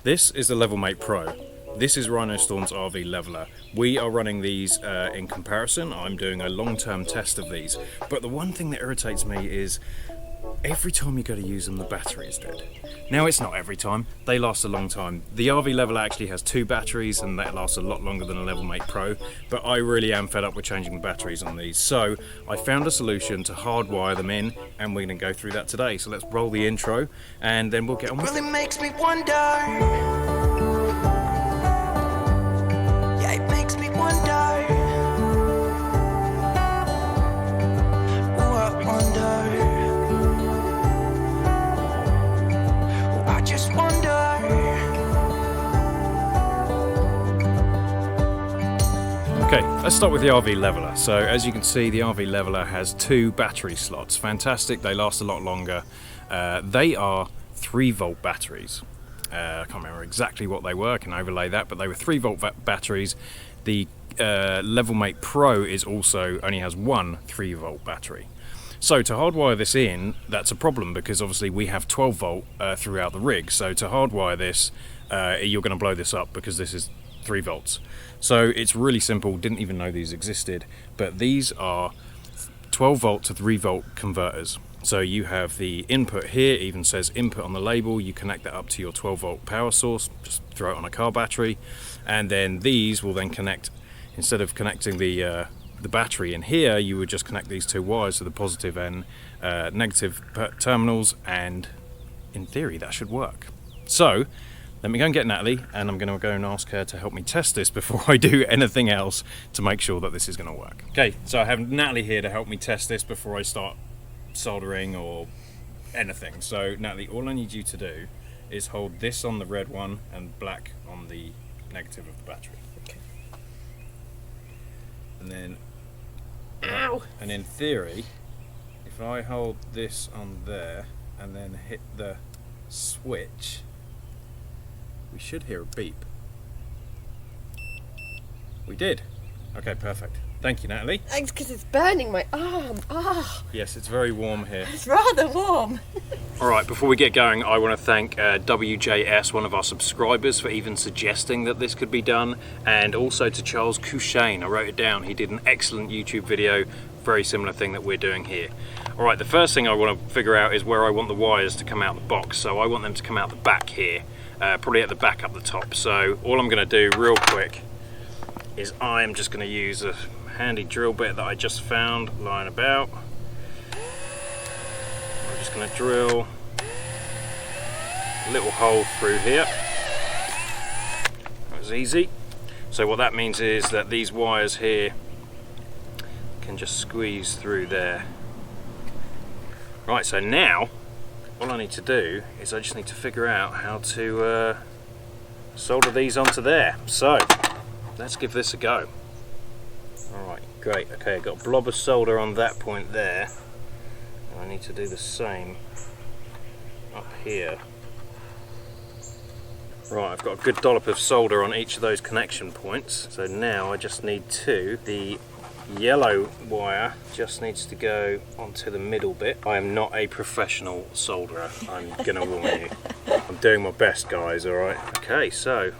This is the LevelMate Pro. This is Rhino Storm's RV Leveler. We are running these in comparison. I'm doing a long-term test of these. But the one thing that irritates me is every time you go to use them, the battery is dead. Now, it's not every time. They last a long time. The RV Leveler actually has 2 batteries, and that lasts a lot longer than a LevelMate Pro. But I really am fed up with changing the batteries on these. So I found a solution to hardwire them in, and we're going to go through that today. So let's roll the intro, and then we'll get on with it. Really makes me wonder. It makes me wonder. Oh, I wonder. Oh, I just wonder. Okay, let's start with the RV Leveler. So as you can see, the RV Leveler has 2 battery slots. Fantastic, they last a lot longer. They are 3-volt batteries. I can't remember exactly what they were, I can overlay that, but they were 3-volt batteries. The LevelMate Pro is also only has 1 3-volt battery. So to hardwire this in, that's a problem because obviously we have 12-volt throughout the rig. So to hardwire this, you're going to blow this up because this is 3 volts. So it's really simple, didn't even know these existed, but these are 12-volt to 3-volt converters. So you have the input here, even says input on the label, you connect that up to your 12-volt power source, just throw it on a car battery, and then these will then connect, instead of connecting the battery in here, you would just connect these 2 wires to the positive and negative terminals, and in theory that should work. So let me go and get Natalie, and I'm going to go and ask her to help me test this before I do anything else to make sure that this is going to work. Okay, so I have Natalie here to help me test this before I start soldering or anything. So Natalie, all I need you to do is hold this on the red one and black on the negative of the battery. Okay. And then, ow! And in theory, if I hold this on there and then hit the switch, we should hear a beep. We did. Okay, perfect. Thank you, Natalie. Thanks, because it's burning my arm. Ah, Yes, it's very warm here. it's rather warm. Alright, before we get going, I want to thank WJ Ess, one of our subscribers, for even suggesting that this could be done, and also to Charles Couchain. I wrote it down. He did an excellent YouTube video, very similar thing that we're doing here. Alright, the first thing I want to figure out is where I want the wires to come out the box. So I want them to come out the back here, probably at the back up the top. So all I'm going to do real quick is I'm just going to use a handy drill bit that I just found lying about. I'm just going to drill a little hole through here. That was easy. So what that means is that these wires here can just squeeze through there. Right, so now all I need to do is I just need to figure out how to solder these onto there. So let's give this a go. Alright, great. Okay, I've got a blob of solder on that point there. And I need to do the same up here. Right, I've got a good dollop of solder on each of those connection points. So now I just need 2. The yellow wire just needs to go onto the middle bit. I am not a professional solderer, I'm gonna warn you. I'm doing my best, guys, alright? Okay, so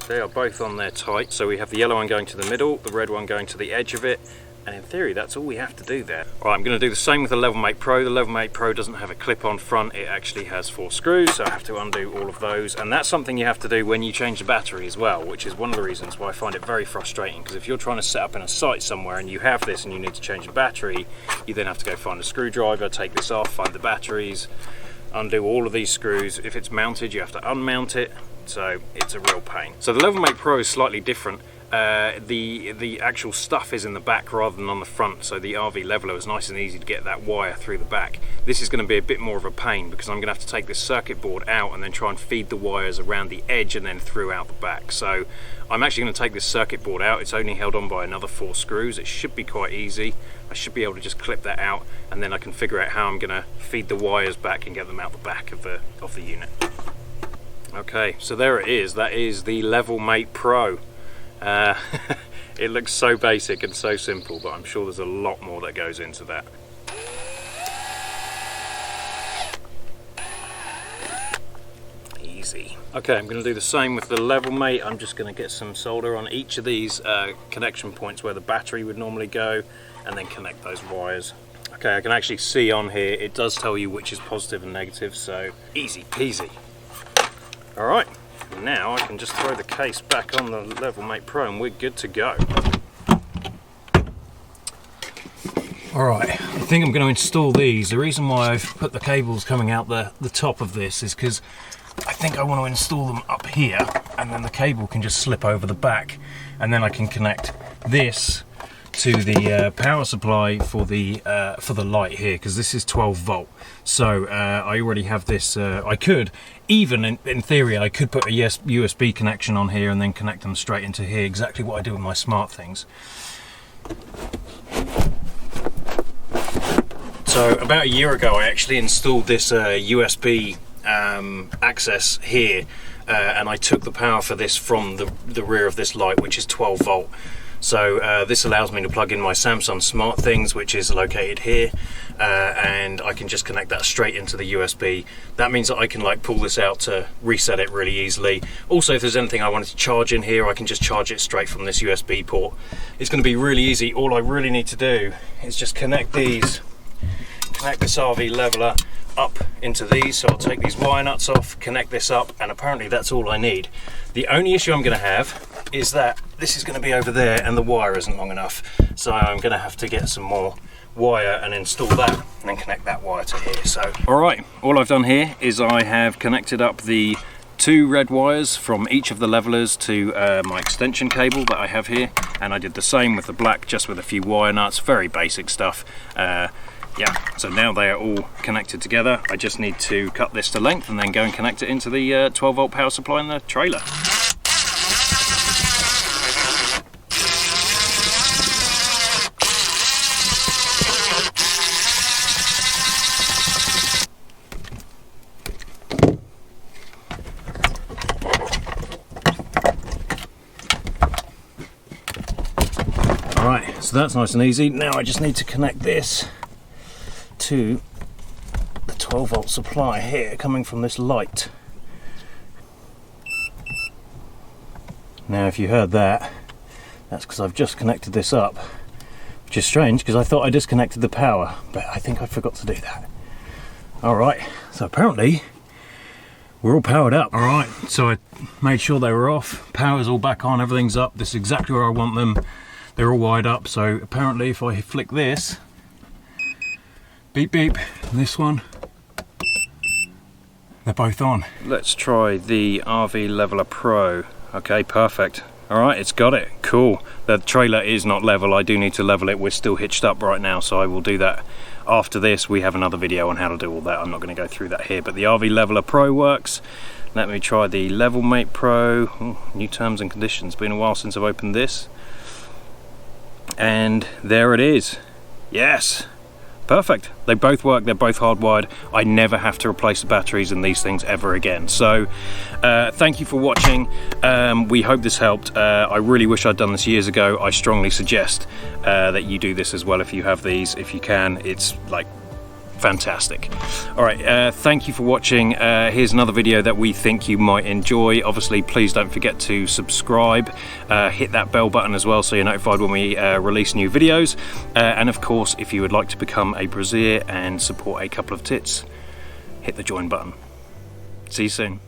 they are both on there tight. So we have the yellow one going to the middle, the red one going to the edge of it, and in theory that's all we have to do there. Alright, I'm going to do the same with the LevelMate Pro. The LevelMate Pro doesn't have a clip-on front, it actually has 4 screws, so I have to undo all of those, and that's something you have to do when you change the battery as well, which is one of the reasons why I find it very frustrating, because if you're trying to set up in a site somewhere and you have this and you need to change the battery, you then have to go find a screwdriver, take this off, find the batteries, undo all of these screws. If it's mounted, you have to unmount it, so it's a real pain. So the LevelMate Pro is slightly different. The actual stuff is in the back rather than on the front, so the RV Leveler is nice and easy to get that wire through the back. This is going to be a bit more of a pain because I'm going to have to take this circuit board out and then try and feed the wires around the edge and then through out the back. So I'm actually going to take this circuit board out. It's only held on by another 4 screws. It should be quite easy. I should be able to just clip that out and then I can figure out how I'm going to feed the wires back and get them out the back of the unit. Okay, so there it is. That is the LevelMate Pro. It looks so basic and so simple, but I'm sure there's a lot more that goes into that. Easy. Okay, I'm going to do the same with the LevelMate. I'm just going to get some solder on each of these connection points where the battery would normally go, and then connect those wires. Okay, I can actually see on here, it does tell you which is positive and negative, so easy peasy. Alright, now I can just throw the case back on the LevelMate Pro and we're good to go. Alright, I think I'm going to install these. The reason why I've put the cables coming out the top of this is because I think I want to install them up here, and then the cable can just slip over the back, and then I can connect this to the power supply for the light here, because this is 12 volt. So I already have this. I could even in theory I could put a USB connection on here and then connect them straight into here, exactly what I do with my smart things. So about a year ago I actually installed this USB access here, and I took the power for this from the rear of this light, which is 12 volt. So this allows me to plug in my Samsung smart things, which is located here, and I can just connect that straight into the USB. That means that I can like pull this out to reset it really easily. Also, if there's anything I wanted to charge in here, I can just charge it straight from this USB port. It's going to be really easy. All I really need to do is just connect this RV leveler up into these. So I'll take these wire nuts off, connect this up, and apparently that's all I need. The only issue I'm going to have is that this is going to be over there and the wire isn't long enough, so I'm going to have to get some more wire and install that and then connect that wire to here. So alright, all I've done here is I have connected up the 2 red wires from each of the levelers to my extension cable that I have here, and I did the same with the black, just with a few wire nuts, very basic stuff. Yeah, so now they are all connected together. I just need to cut this to length and then go and connect it into the 12 volt power supply in the trailer. Alright, so that's nice and easy. Now I just need to connect this to the 12 volt supply here coming from this light. Now if you heard that, that's because I've just connected this up, which is strange because I thought I disconnected the power, but I think I forgot to do that. Alright, so apparently we're all powered up. Alright, so I made sure they were off, power's all back on, everything's up, this is exactly where I want them. They're all wired up, so apparently if I flick this, beep beep, and this one, they're both on. Let's try the RV Leveler Pro. Okay, perfect. Alright, it's got it. Cool. The trailer is not level. I do need to level it. We're still hitched up right now, so I will do that after this. We have another video on how to do all that. I'm not going to go through that here, but the RV Leveler Pro works. Let me try the LevelMate Pro. Ooh, new terms and conditions. Been a while since I've opened this. And there it is. Yes. Perfect. They both work, they're both hardwired. I never have to replace the batteries in these things ever again. So thank you for watching. We hope this helped. I really wish I'd done this years ago. I strongly suggest that you do this as well if you have these. If you can, it's like fantastic. Alright, thank you for watching. Here's another video that we think you might enjoy. Obviously, please don't forget to subscribe. Hit that bell button as well so you're notified when we release new videos. And of course, if you would like to become a Braziere and support a couple of tits, hit the join button. See you soon.